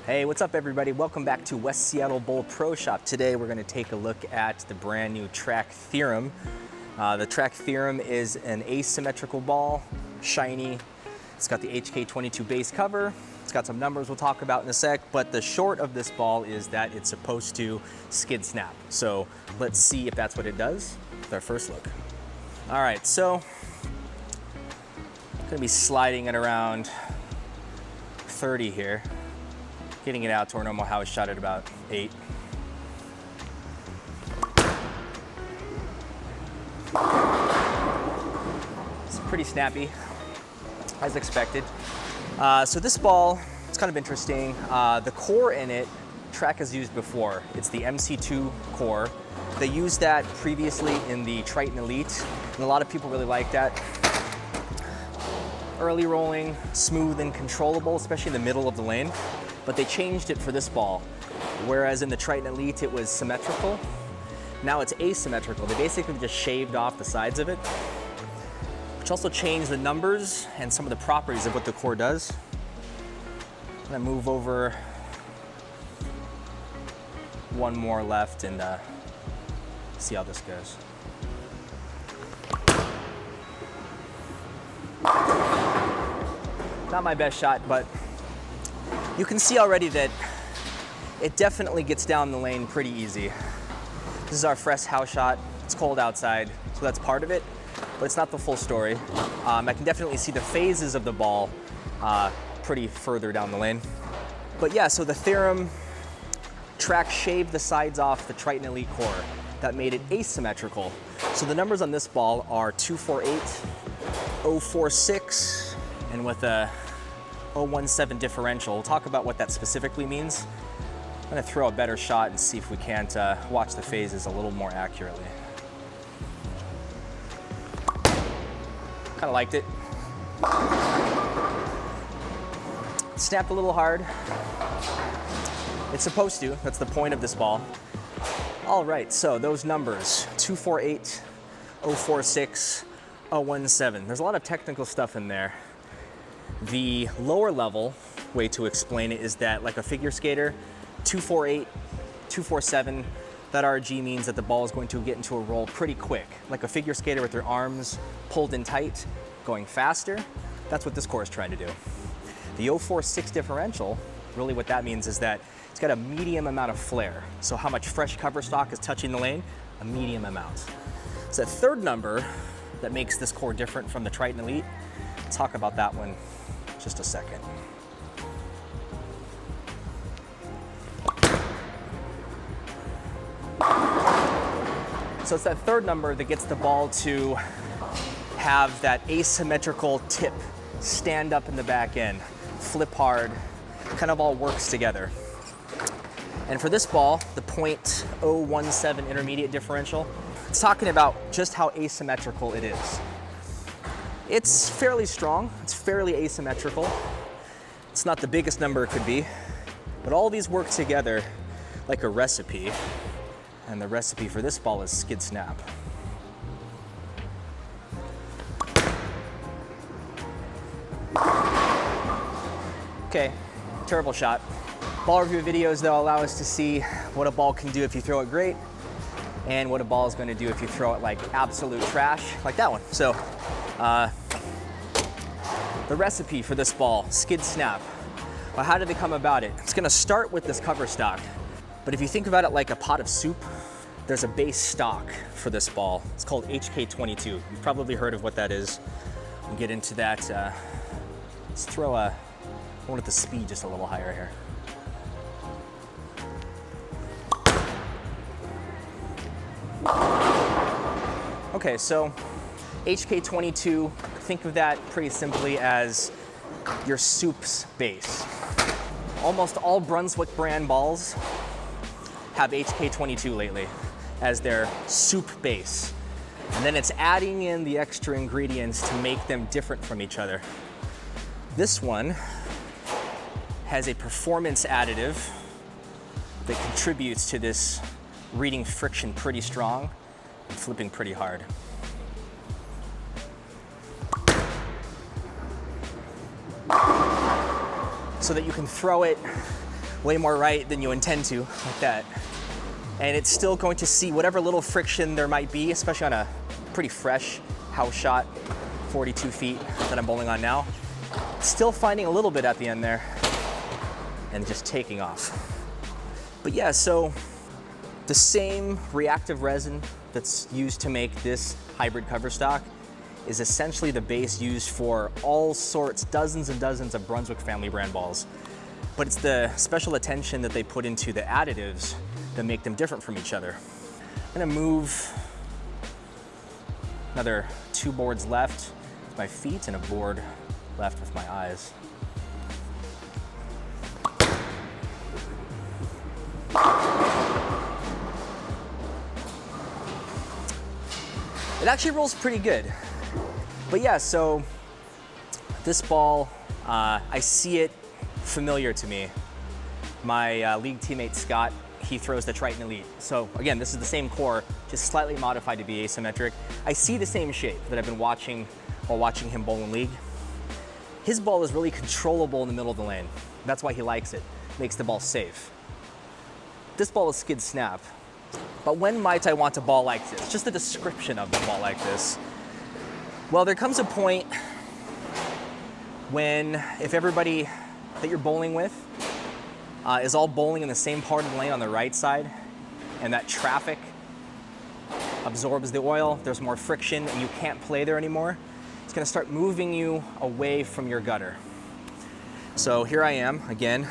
Hey, what's up everybody? Welcome back to West Seattle Bowl Pro Shop. Today we're going to take a look at the brand new Track Theorem. The Track Theorem is an asymmetrical ball, shiny. It's got the HK22 base cover. It's got some numbers we'll talk about in a sec, but the short of this ball is that it's supposed to skid snap. So let's see if that's what it does with our first look. All right, so I'm going to be sliding it around 30 here. Getting it out to our normal house shot at about 8. It's pretty snappy, as expected. So this ball, it's kind of interesting. The core in it, Track has used before. It's the MC2 core. They used that previously in the Triton Elite, and a lot of people really like that. Early rolling, smooth and controllable, especially in the middle of the lane. But they changed it for this ball. Whereas in the Triton Elite, it was symmetrical. Now it's asymmetrical. They basically just shaved off the sides of it, which also changed the numbers and some of the properties of what the core does. I'm gonna move over one more left and see how this goes. Not my best shot, but you can see already that it definitely gets down the lane pretty easy. This is our fresh house shot. It's cold outside, so that's part of it, but it's not the full story. I can definitely see the phases of the ball pretty further down the lane. But yeah, so the Theorem Track shaved the sides off the Triton Elite core. That made it asymmetrical. So the numbers on this ball are 248, 046, and with a 017 differential. We'll talk about what that specifically means. I'm gonna throw a better shot and see if we can't watch the phases a little more accurately. Kinda liked it. It snapped a little hard. It's supposed to, that's the point of this ball. All right, so those numbers, 248, 046, 017. There's a lot of technical stuff in there. The lower level way to explain it is that, like a figure skater, 248, 247, that RG means that the ball is going to get into a roll pretty quick. Like a figure skater with their arms pulled in tight, going faster. That's what this core is trying to do. The 046 differential, really what that means is that it's got a medium amount of flare. So how much fresh cover stock is touching the lane? A medium amount. It's that third number that makes this core different from the Triton Elite. Let's talk about that one in just a second. So it's that third number that gets the ball to have that asymmetrical tip, stand up in the back end, flip hard, kind of all works together. And for this ball, the 0.017 intermediate differential, it's talking about just how asymmetrical it is. It's fairly strong, it's fairly asymmetrical. It's not the biggest number it could be, but all these work together like a recipe. And the recipe for this ball is skid snap. Okay, terrible shot. Ball review videos though allow us to see what a ball can do if you throw it great and what a ball is going to do if you throw it like absolute trash, like that one. So, the recipe for this ball, skid snap. Well, how did they come about it? It's going to start with this cover stock, but if you think about it like a pot of soup, there's a base stock for this ball. It's called HK22. You've probably heard of what that is. We'll get into that. Let's throw I want the speed just a little higher here. Okay, so HK22, think of that pretty simply as your soup's base. Almost all Brunswick brand balls have HK22 lately as their soup base. And then it's adding in the extra ingredients to make them different from each other. This one has a performance additive that contributes to this reading friction pretty strong and flipping pretty hard. So that you can throw it way more right than you intend to, like that. And it's still going to see whatever little friction there might be, especially on a pretty fresh house shot, 42 feet that I'm bowling on now. Still finding a little bit at the end there and just taking off. But yeah, so the same reactive resin that's used to make this hybrid cover stock is essentially the base used for all sorts, dozens and dozens of Brunswick family brand balls. But it's the special attention that they put into the additives that make them different from each other. I'm gonna move another 2 boards left with my feet and a board left with my eyes. It actually rolls pretty good. But yeah, so this ball, I see it familiar to me. My league teammate Scott, he throws the Triton Elite. So again, this is the same core, just slightly modified to be asymmetric. I see the same shape that I've been watching while watching him bowl in league. His ball is really controllable in the middle of the lane. That's why he likes it. Makes the ball safe. This ball is skid snap. But when might I want a ball like this? Just the description of the ball like this. Well, there comes a point when if everybody that you're bowling with is all bowling in the same part of the lane on the right side, and that traffic absorbs the oil, there's more friction, and you can't play there anymore, it's gonna start moving you away from your gutter. So here I am, again,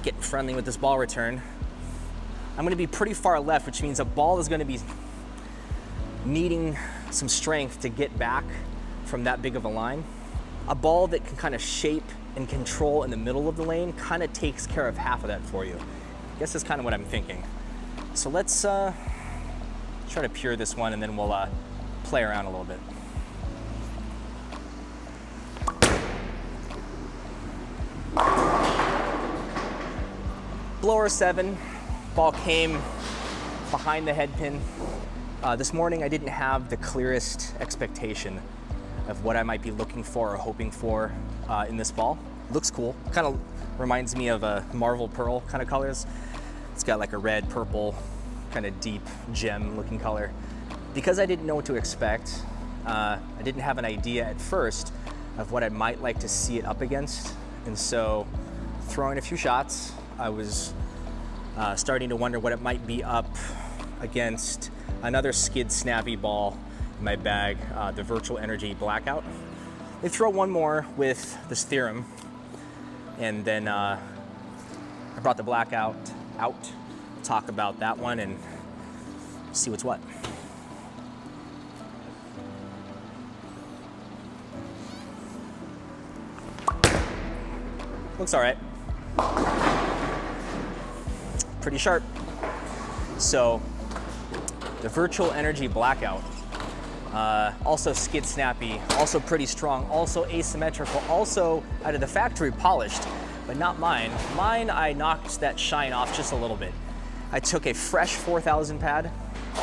getting friendly with this ball return. I'm gonna be pretty far left, which means a ball is gonna be needing some strength to get back from that big of a line. A ball that can kind of shape and control in the middle of the lane kind of takes care of half of that for you. I guess that's kind of what I'm thinking. So let's try to pure this one and then we'll play around a little bit. Blower 7, ball came behind the head pin. This morning I didn't have the clearest expectation of what I might be looking for or hoping for in this ball. Looks cool, kind of reminds me of a Marvel Pearl kind of colors. It's got like a red, purple, kind of deep gem looking color. Because I didn't know what to expect, I didn't have an idea at first of what I might like to see it up against. And so throwing a few shots, I was starting to wonder what it might be up against another skid snappy ball in my bag, the Virtual Energy Blackout. They throw one more with this Theorem, and then I brought the Blackout out, talk about that one and see what's what. Looks all right. Pretty sharp. So the Virtual Energy Blackout, also skid snappy, also pretty strong, also asymmetrical, also out of the factory polished, but not mine. Mine, I knocked that shine off just a little bit. I took a fresh 4000 pad,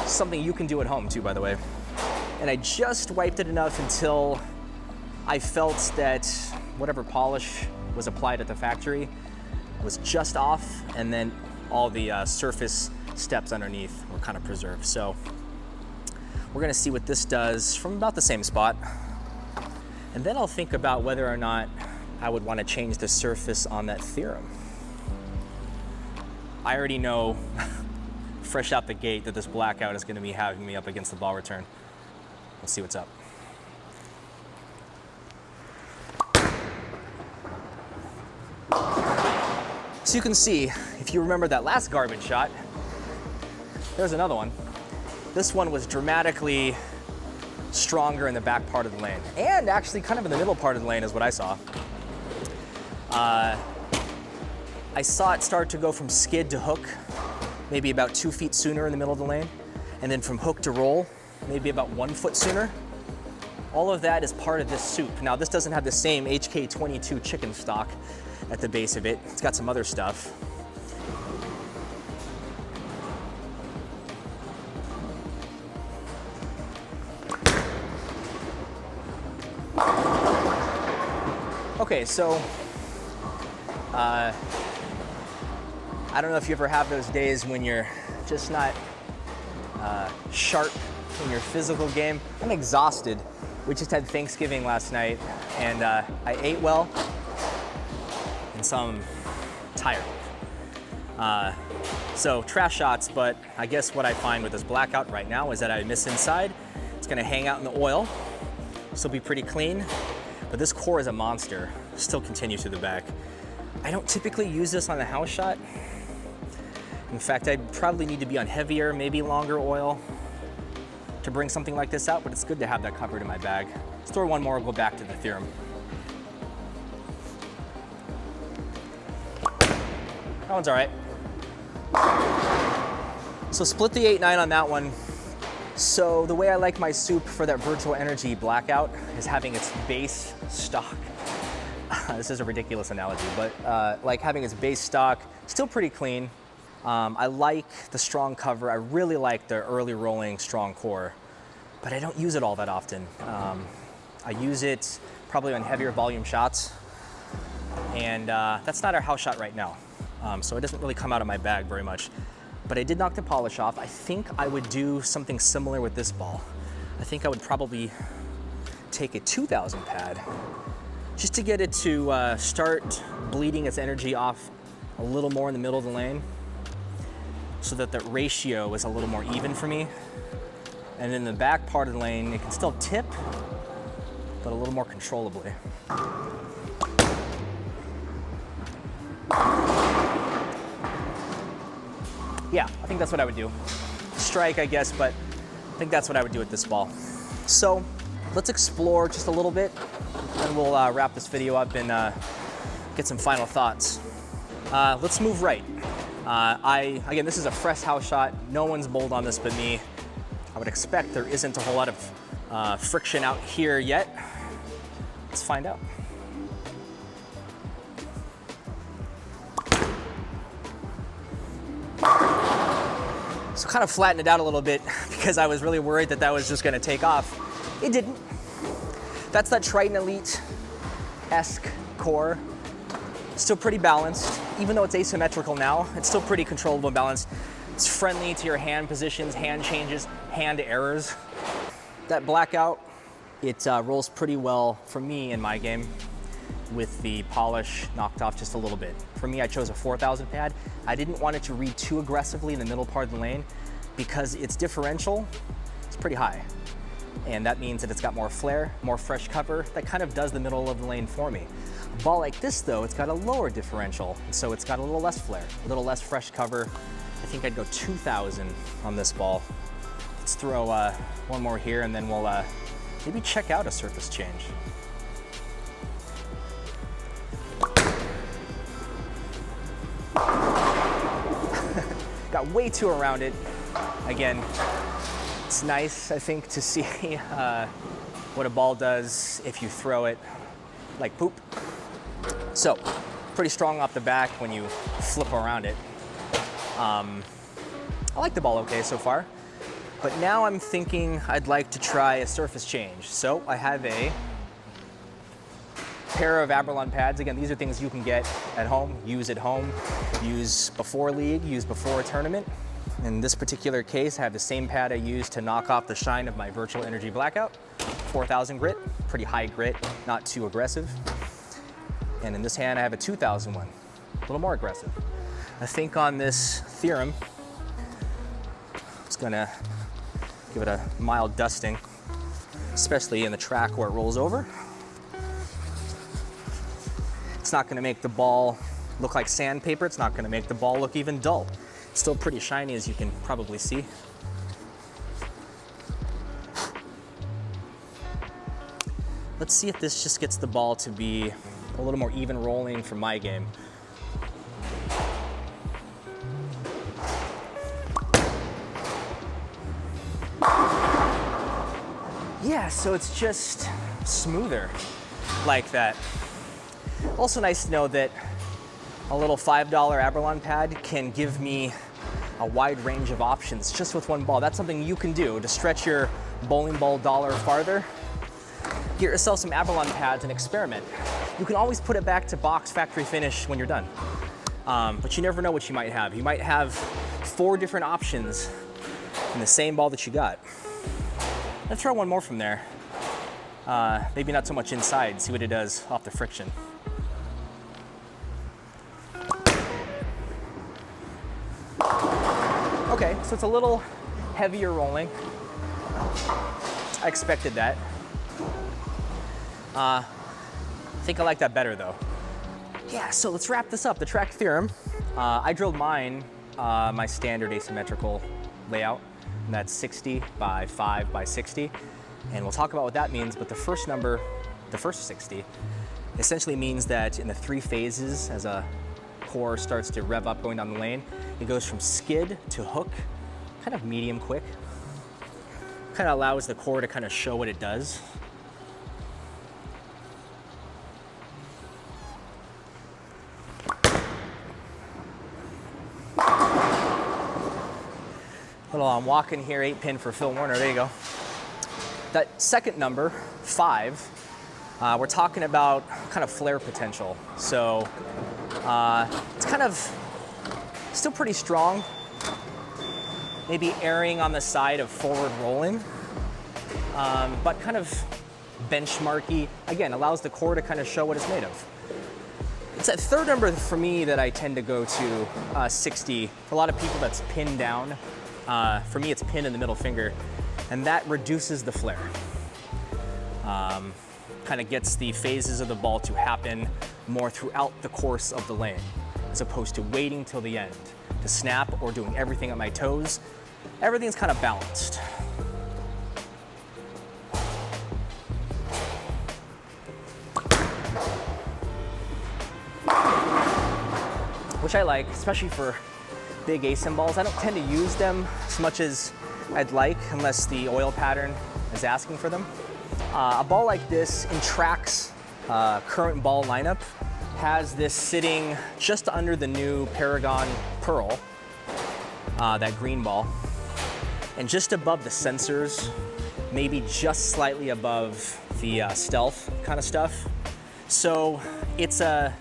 something you can do at home too, by the way, and I just wiped it enough until I felt that whatever polish was applied at the factory was just off, and then all the surface steps underneath were kind of preserved. So we're gonna see what this does from about the same spot. And then I'll think about whether or not I would want to change the surface on that Theorem. I already know fresh out the gate that this Blackout is gonna be having me up against the ball return. Let's see what's up. So you can see, if you remember that last garbage shot, there's another one. This one was dramatically stronger in the back part of the lane, and actually kind of in the middle part of the lane is what I saw. I saw it start to go from skid to hook, maybe about 2 feet sooner in the middle of the lane, and then from hook to roll, maybe about 1 foot sooner. All of that is part of this soup. Now, this doesn't have the same HK22 chicken stock at the base of it. It's got some other stuff. Okay, so I don't know if you ever have those days when you're just not sharp in your physical game. I'm exhausted. We just had Thanksgiving last night, and I ate well, and so I'm tired. So trash shots, but I guess what I find with this blackout right now is that I miss inside. It's gonna hang out in the oil, still be pretty clean, but this core is a monster. Still continue to the back. I don't typically use this on a house shot. In fact, I'd probably need to be on heavier, maybe longer oil to bring something like this out, but it's good to have that covered in my bag. Let's throw one more, we'll go back to the Theorem. That one's all right. So split the 8-9 on that one. So the way I like my soup for that Virtual Energy Blackout is having its base stock. This is a ridiculous analogy, but like having its base stock, still pretty clean. I like the strong cover. I really like the early rolling strong core, but I don't use it all that often. I use it probably on heavier volume shots, and that's not our house shot right now. So it doesn't really come out of my bag very much. But I did knock the polish off. I think I would do something similar with this ball. I think I would probably take a 2000 pad just to get it to start bleeding its energy off a little more in the middle of the lane, so that the ratio is a little more even for me. And in the back part of the lane, it can still tip, but a little more controllably. Yeah, I think that's what I would do. Strike, I guess, but I think that's what I would do with this ball. So let's explore just a little bit, and we'll wrap this video up and get some final thoughts. Let's move right. Again, this is a fresh house shot. No one's bowled on this but me. I would expect there isn't a whole lot of friction out here yet. Let's find out. So kind of flattened it out a little bit because I was really worried that that was just gonna take off. It didn't. That's that Triton Elite-esque core. Still pretty balanced. Even though it's asymmetrical now, it's still pretty controllable and balanced. It's friendly to your hand positions, hand changes, hand errors. That blackout, it rolls pretty well for me in my game with the polish knocked off just a little bit. For me, I chose a 4000 pad. I didn't want it to read too aggressively in the middle part of the lane because its differential is pretty high. And that means that it's got more flare, more fresh cover. That kind of does the middle of the lane for me. A ball like this though, it's got a lower differential, so it's got a little less flare, a little less fresh cover. I think I'd go 2000 on this ball. Let's throw one more here and then we'll maybe check out a surface change. Got way too around it. Again, it's nice, I think, to see what a ball does if you throw it like poop. So, pretty strong off the back when you flip around it. I like the ball okay so far, but now I'm thinking I'd like to try a surface change. So I have a pair of Abralon pads. Again, these are things you can get at home, use before league, use before a tournament. In this particular case, I have the same pad I used to knock off the shine of my Virtual Energy Blackout. 4000 grit, pretty high grit, not too aggressive. And in this hand, I have a 2000 one, a little more aggressive. I think on this Theorem, it's gonna give it a mild dusting, especially in the track where it rolls over. It's not gonna make the ball look like sandpaper. It's not gonna make the ball look even dull. It's still pretty shiny, as you can probably see. Let's see if this just gets the ball to be a little more even rolling for my game. Yeah, so it's just smoother like that. Also nice to know that a little $5 Abralon pad can give me a wide range of options just with one ball. That's something you can do to stretch your bowling ball dollar farther. Get yourself some Abralon pads and experiment. You can always put it back to box factory finish when you're done. but you never know what you might have. You might have 4 different options in the same ball that you got. Let's throw one more from there. Maybe not so much inside, see what it does off the friction. Okay, so it's a little heavier rolling. I expected that. I think I like that better though. Yeah, so let's wrap this up. The track theorem. I drilled mine, my standard asymmetrical layout, and that's 60 by 5 by 60. And we'll talk about what that means, but the first number, the first 60, essentially means that in the 3 phases, as a core starts to rev up going down the lane, it goes from skid to hook, kind of medium quick. Kind of allows the core to kind of show what it does. I'm walking here, 8-pin for Phil Warner, there you go. That second number, 5, we're talking about kind of flare potential. So it's kind of still pretty strong, maybe erring on the side of forward rolling, but kind of benchmarky. Again, allows the core to kind of show what it's made of. It's that third number for me that I tend to go to, 60. For a lot of people, that's pinned down. For me, it's pinned in the middle finger, and that reduces the flare. Kind of gets the phases of the ball to happen more throughout the course of the lane, as opposed to waiting till the end to snap or doing everything at my toes. Everything's kind of balanced. Which I like, especially for big asym balls. I don't tend to use them as much as I'd like unless the oil pattern is asking for them. A ball like this in Track's current ball lineup has this sitting just under the new Paragon Pearl, that green ball, and just above the sensors, maybe just slightly above the stealth kind of stuff. So it's a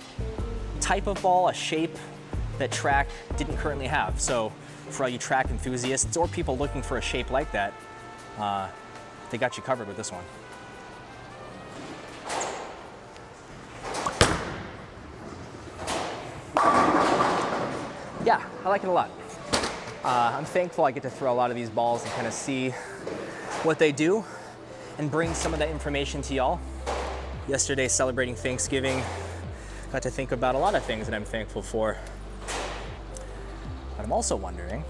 type of ball, a shape that Track didn't currently have. So for all you Track enthusiasts or people looking for a shape like that, they got you covered with this one. Yeah, I like it a lot. I'm thankful I get to throw a lot of these balls and kind of see what they do and bring some of that information to y'all. Yesterday, celebrating Thanksgiving, got to think about a lot of things that I'm thankful for. But I'm also wondering,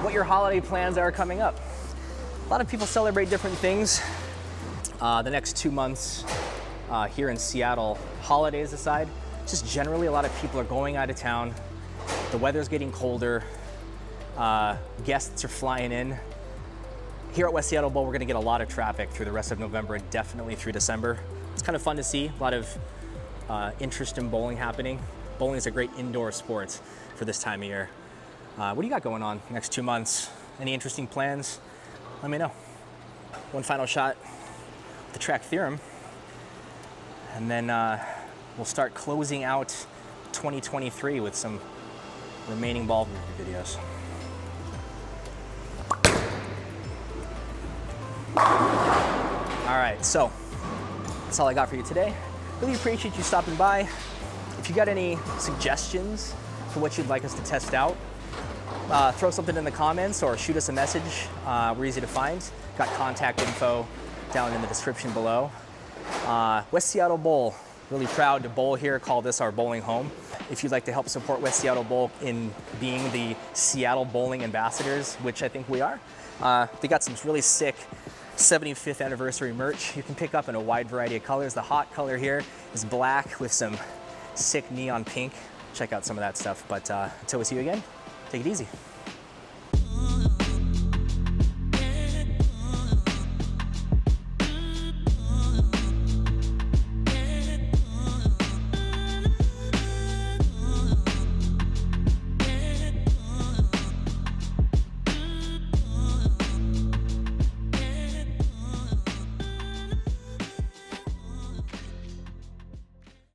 what your holiday plans are coming up. A lot of people celebrate different things. The next 2 months here in Seattle, holidays aside, just generally a lot of people are going out of town. The weather's getting colder. Guests are flying in. Here at West Seattle Bowl, we're gonna get a lot of traffic through the rest of November and definitely through December. It's kind of fun to see, a lot of interest in bowling happening. Bowling is a great indoor sport for this time of year. What do you got going on next 2 months? Any interesting plans? Let me know. One final shot, the track theorem, and then we'll start closing out 2023 with some remaining ball review videos. All right, so that's all I got for you today. Really appreciate you stopping by. If you got any suggestions for what you'd like us to test out, throw something in the comments or shoot us a message. We're easy to find. Got contact info down in the description below. West Seattle Bowl, really proud to bowl here, call this our bowling home. If you'd like to help support West Seattle Bowl in being the Seattle Bowling Ambassadors, which I think we are, they got some really sick 75th anniversary merch you can pick up in a wide variety of colors. The hot color here is black with some sick neon pink. Check out some of that stuff, but until we see you again, take it easy.